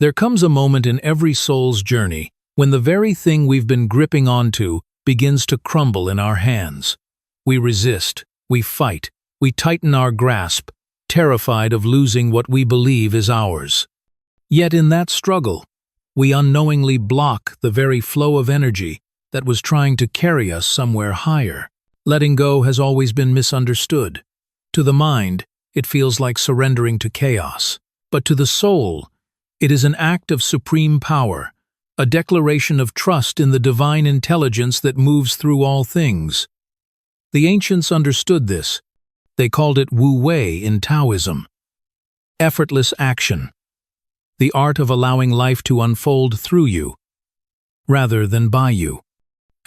There comes a moment in every soul's journey when the very thing we've been gripping onto begins to crumble in our hands. We resist, we fight, we tighten our grasp, terrified of losing what we believe is ours. Yet in that struggle, we unknowingly block the very flow of energy that was trying to carry us somewhere higher. Letting go has always been misunderstood. To the mind, it feels like surrendering to chaos. But to the soul, it is an act of supreme power, a declaration of trust in the divine intelligence that moves through all things. The ancients understood this. They called it Wu Wei in Taoism. Effortless action. The art of allowing life to unfold through you, rather than by you.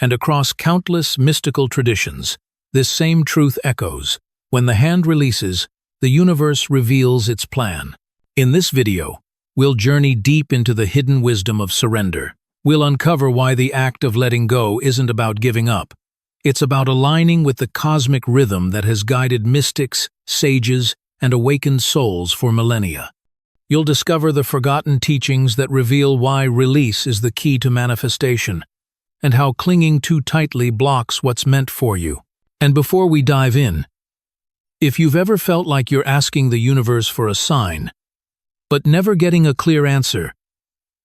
And across countless mystical traditions, this same truth echoes. When the hand releases, the universe reveals its plan. In this video, we'll journey deep into the hidden wisdom of surrender. We'll uncover why the act of letting go isn't about giving up. It's about aligning with the cosmic rhythm that has guided mystics, sages, and awakened souls for millennia. You'll discover the forgotten teachings that reveal why release is the key to manifestation, and how clinging too tightly blocks what's meant for you. And before we dive in, if you've ever felt like you're asking the universe for a sign, but never getting a clear answer,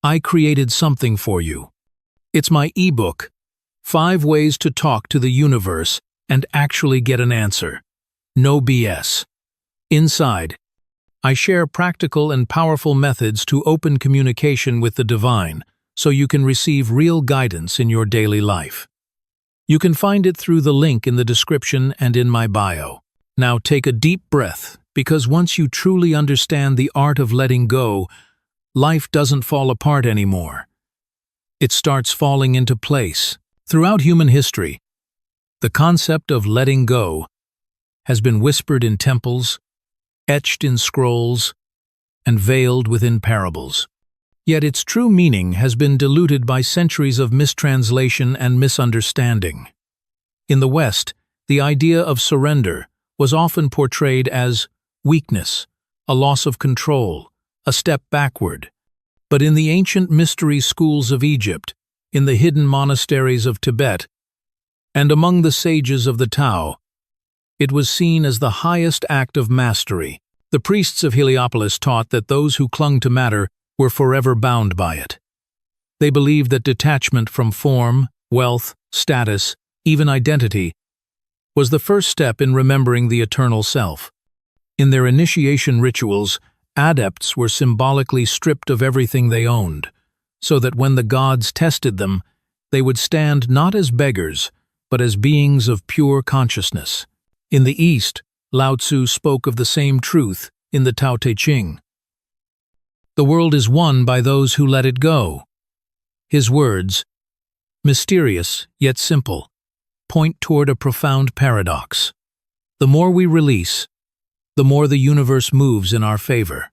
I created something for you. It's my ebook, 5 Ways to Talk to the Universe and Actually Get an Answer. No BS. Inside, I share practical and powerful methods to open communication with the divine so you can receive real guidance in your daily life. You can find it through the link in the description and in my bio. Now take a deep breath, because once you truly understand the art of letting go, life doesn't fall apart anymore. It starts falling into place. Throughout human history, the concept of letting go has been whispered in temples, etched in scrolls, and veiled within parables. Yet its true meaning has been diluted by centuries of mistranslation and misunderstanding. In the West, the idea of surrender was often portrayed as weakness, a loss of control, a step backward. But in the ancient mystery schools of Egypt, in the hidden monasteries of Tibet, and among the sages of the Tao, it was seen as the highest act of mastery. The priests of Heliopolis taught that those who clung to matter were forever bound by it. They believed that detachment from form, wealth, status, even identity, was the first step in remembering the eternal self. In their initiation rituals, adepts were symbolically stripped of everything they owned, so that when the gods tested them, they would stand not as beggars, but as beings of pure consciousness. In the East, Lao Tzu spoke of the same truth in the Tao Te Ching. The world is won by those who let it go. His words, mysterious yet simple, point toward a profound paradox. The more we release, the more the universe moves in our favor.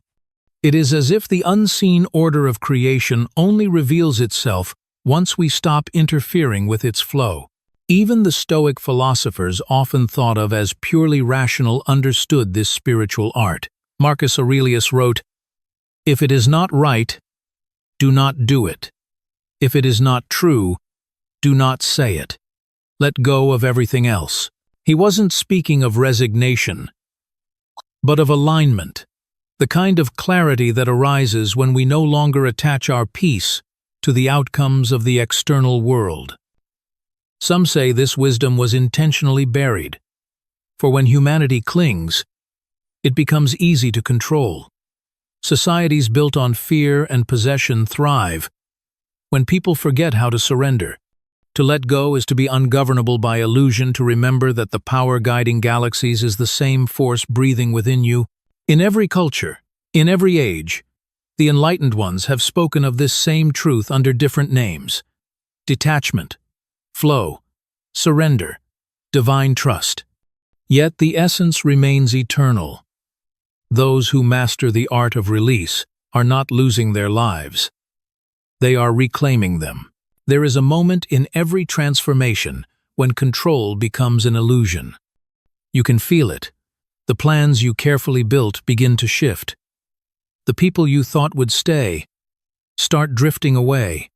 It is as if the unseen order of creation only reveals itself once we stop interfering with its flow. Even the Stoic philosophers, often thought of as purely rational, understood this spiritual art. Marcus Aurelius wrote, "If it is not right, do not do it. If it is not true, do not say it. Let go of everything else." He wasn't speaking of resignation, but of alignment, the kind of clarity that arises when we no longer attach our peace to the outcomes of the external world. Some say this wisdom was intentionally buried, for when humanity clings, it becomes easy to control. Societies built on fear and possession thrive when people forget how to surrender. To let go is to be ungovernable by illusion, to remember that the power guiding galaxies is the same force breathing within you. In every culture, in every age, the enlightened ones have spoken of this same truth under different names: detachment, flow, surrender, divine trust. Yet the essence remains eternal. Those who master the art of release are not losing their lives. They are reclaiming them. There is a moment in every transformation when control becomes an illusion. You can feel it. The plans you carefully built begin to shift. The people you thought would stay start drifting away,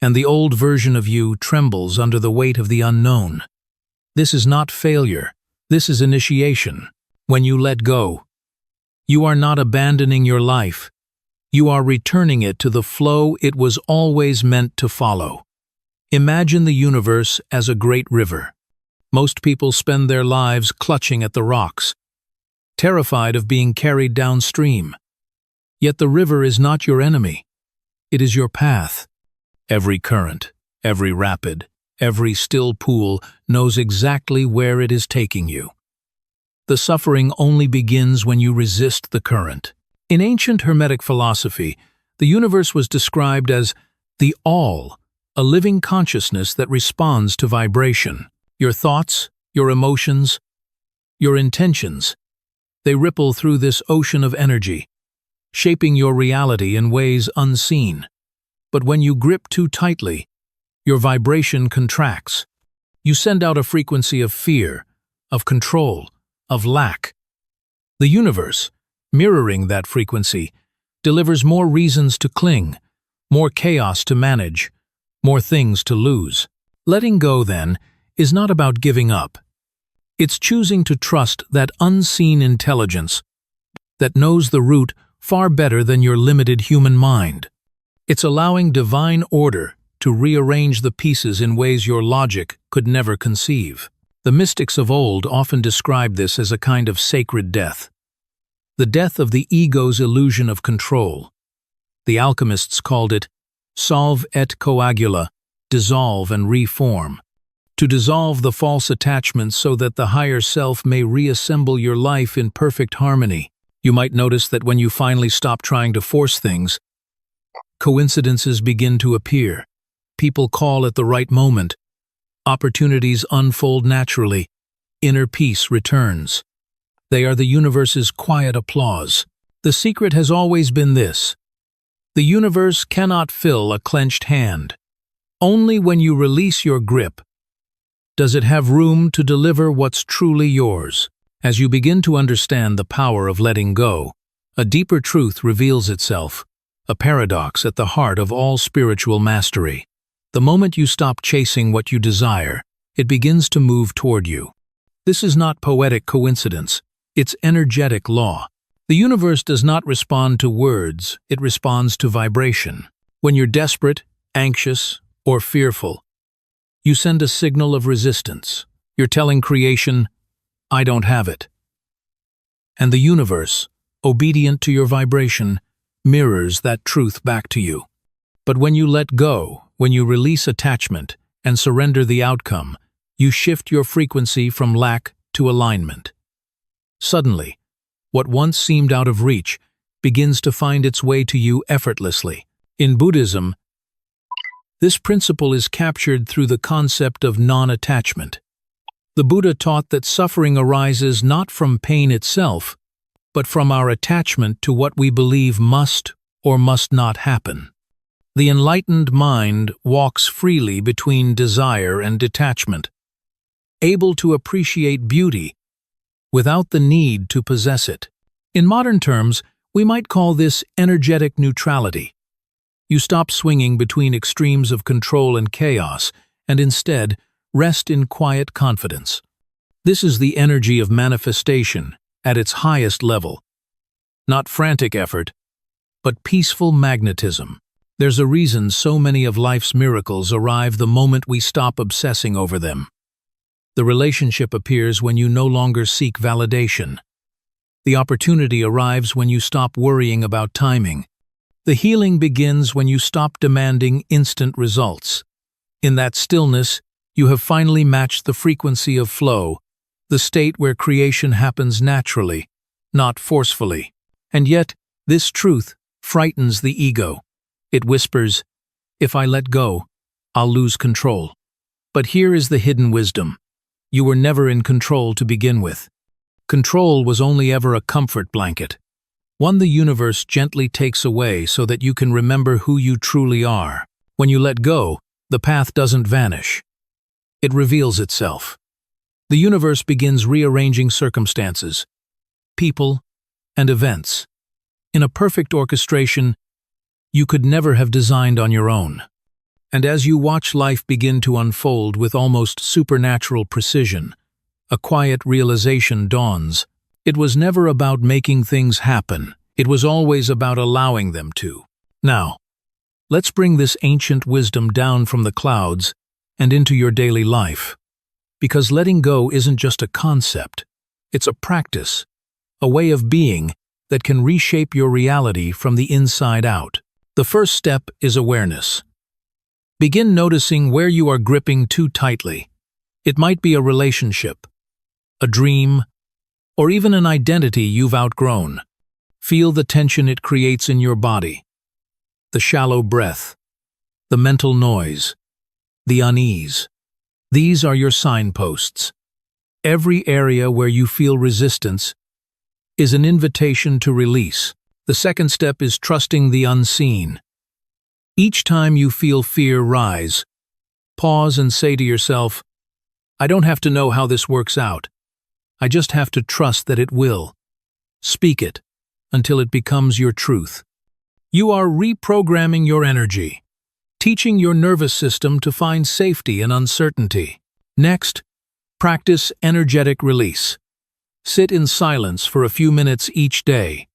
and the old version of you trembles under the weight of the unknown. This is not failure. This is initiation. When you let go, you are not abandoning your life. You are returning it to the flow it was always meant to follow. Imagine the universe as a great river. Most people spend their lives clutching at the rocks, terrified of being carried downstream. Yet the river is not your enemy. It is your path. Every current, every rapid, every still pool knows exactly where it is taking you. The suffering only begins when you resist the current. In ancient Hermetic philosophy, the universe was described as the All, a living consciousness that responds to vibration. Your thoughts, your emotions, your intentions, they ripple through this ocean of energy, shaping your reality in ways unseen. But when you grip too tightly, your vibration contracts. You send out a frequency of fear, of control, of lack. The universe, mirroring that frequency, delivers more reasons to cling, more chaos to manage, more things to lose. Letting go, then, is not about giving up. It's choosing to trust that unseen intelligence that knows the route far better than your limited human mind. It's allowing divine order to rearrange the pieces in ways your logic could never conceive. The mystics of old often described this as a kind of sacred death. The death of the ego's illusion of control. The alchemists called it solve et coagula, dissolve and reform. To dissolve the false attachments so that the higher self may reassemble your life in perfect harmony. You might notice that when you finally stop trying to force things, coincidences begin to appear. People call at the right moment. Opportunities unfold naturally. Inner peace returns. They are the universe's quiet applause. The secret has always been this: the universe cannot fill a clenched hand. Only when you release your grip does it have room to deliver what's truly yours. As you begin to understand the power of letting go, a deeper truth reveals itself, a paradox at the heart of all spiritual mastery. The moment you stop chasing what you desire, it begins to move toward you. This is not poetic coincidence, it's energetic law. The universe does not respond to words, it responds to vibration. When you're desperate, anxious, or fearful, you send a signal of resistance. You're telling creation, I don't have it. And the universe, obedient to your vibration, mirrors that truth back to you. But when you let go, when you release attachment and surrender the outcome, you shift your frequency from lack to alignment. Suddenly, what once seemed out of reach begins to find its way to you effortlessly. In Buddhism, this principle is captured through the concept of non-attachment. The Buddha taught that suffering arises not from pain itself, but from our attachment to what we believe must or must not happen. The enlightened mind walks freely between desire and detachment, able to appreciate beauty without the need to possess it. In modern terms, we might call this energetic neutrality. You stop swinging between extremes of control and chaos, and instead rest in quiet confidence. This is the energy of manifestation at its highest level. Not frantic effort, but peaceful magnetism. There's a reason so many of life's miracles arrive the moment we stop obsessing over them. The relationship appears when you no longer seek validation. The opportunity arrives when you stop worrying about timing. The healing begins when you stop demanding instant results. In that stillness, you have finally matched the frequency of flow, the state where creation happens naturally, not forcefully. And yet, this truth frightens the ego. It whispers, if I let go, I'll lose control. But here is the hidden wisdom. You were never in control to begin with. Control was only ever a comfort blanket, one the universe gently takes away so that you can remember who you truly are. When you let go, the path doesn't vanish. It reveals itself. The universe begins rearranging circumstances, people, and events. In a perfect orchestration, you could never have designed on your own. And as you watch life begin to unfold with almost supernatural precision, a quiet realization dawns. It was never about making things happen. It was always about allowing them to. Now, let's bring this ancient wisdom down from the clouds and into your daily life. Because letting go isn't just a concept. It's a practice, a way of being that can reshape your reality from the inside out. The first step is awareness. Begin noticing where you are gripping too tightly. It might be a relationship, a dream, or even an identity you've outgrown. Feel the tension it creates in your body, the shallow breath, the mental noise, the unease. These are your signposts. Every area where you feel resistance is an invitation to release. The second step is trusting the unseen. Each time you feel fear rise, pause and say to yourself, I don't have to know how this works out. I just have to trust that it will. Speak it until it becomes your truth. You are reprogramming your energy, teaching your nervous system to find safety in uncertainty. Next, practice energetic release. Sit in silence for a few minutes each day.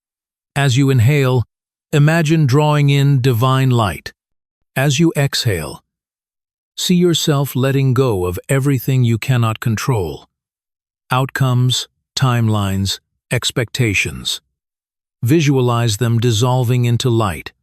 As you inhale, imagine drawing in divine light. As you exhale, see yourself letting go of everything you cannot control. Outcomes, timelines, expectations. Visualize them dissolving into light.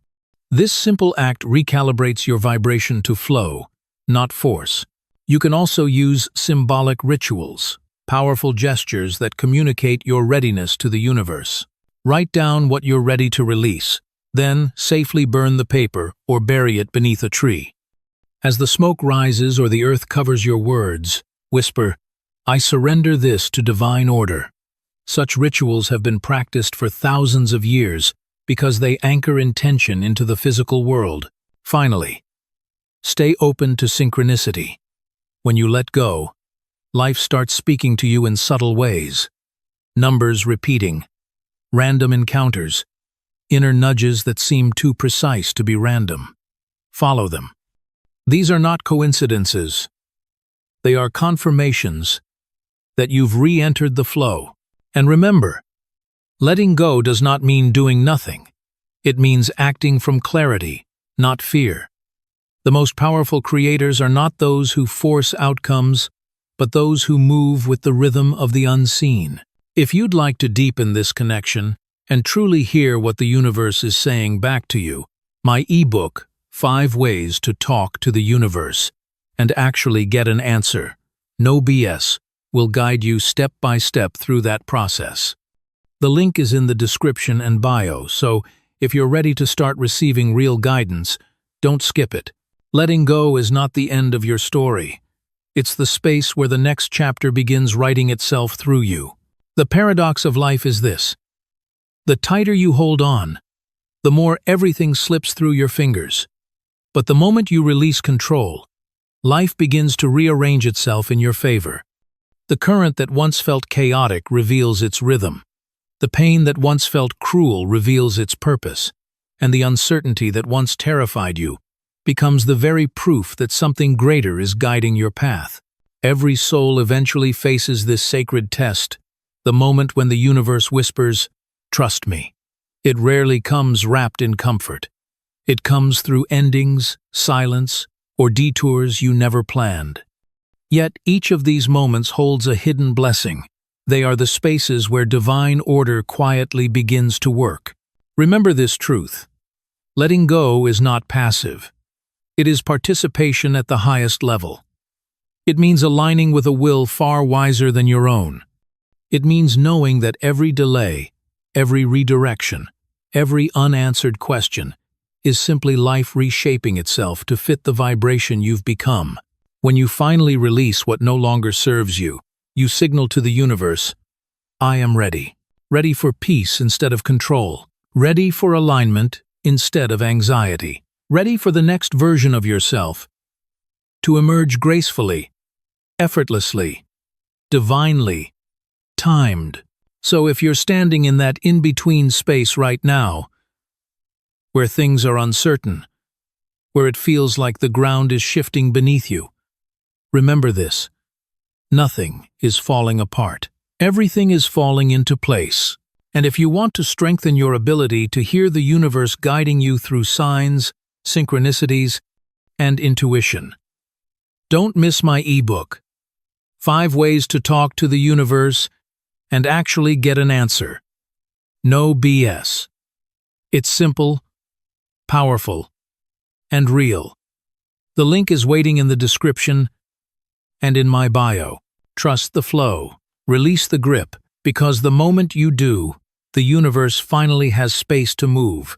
This simple act recalibrates your vibration to flow, not force. You can also use symbolic rituals, powerful gestures that communicate your readiness to the universe. Write down what you're ready to release, then safely burn the paper or bury it beneath a tree. As the smoke rises or the earth covers your words, whisper, I surrender this to divine order. Such rituals have been practiced for thousands of years because they anchor intention into the physical world. Finally, stay open to synchronicity. When you let go, life starts speaking to you in subtle ways. Numbers repeating, random encounters, inner nudges that seem too precise to be random. Follow them. These are not coincidences. They are confirmations that you've re-entered the flow. And remember, letting go does not mean doing nothing. It means acting from clarity, not fear. The most powerful creators are not those who force outcomes, but those who move with the rhythm of the unseen. If you'd like to deepen this connection and truly hear what the universe is saying back to you, my ebook, 5 Ways to Talk to the Universe and Actually Get an Answer, No BS, will guide you step by step through that process. The link is in the description and bio, so if you're ready to start receiving real guidance, don't skip it. Letting go is not the end of your story. It's the space where the next chapter begins writing itself through you. The paradox of life is this. The tighter you hold on, the more everything slips through your fingers. But the moment you release control, life begins to rearrange itself in your favor. The current that once felt chaotic reveals its rhythm. The pain that once felt cruel reveals its purpose. And the uncertainty that once terrified you becomes the very proof that something greater is guiding your path. Every soul eventually faces this sacred test, the moment when the universe whispers, "Trust me." It rarely comes wrapped in comfort. It comes through endings, silence, or detours you never planned. Yet each of these moments holds a hidden blessing. They are the spaces where divine order quietly begins to work. Remember this truth. Letting go is not passive. It is participation at the highest level. It means aligning with a will far wiser than your own. It means knowing that every delay, every redirection, every unanswered question is simply life reshaping itself to fit the vibration you've become. When you finally release what no longer serves you, you signal to the universe, I am ready. Ready for peace instead of control. Ready for alignment instead of anxiety. Ready for the next version of yourself to emerge gracefully, effortlessly, divinely, timed. So if you're standing in that in-between space right now, where things are uncertain, where it feels like the ground is shifting beneath you. Remember this: nothing is falling apart. Everything is falling into place. And if you want to strengthen your ability to hear the universe guiding you through signs, synchronicities, and intuition, don't miss my ebook, 5 Ways to Talk to the Universe and Actually Get an Answer. No BS. It's simple, powerful, and real. The link is waiting in the description and in my bio. Trust the flow. Release the grip, because the moment you do, the universe finally has space to move.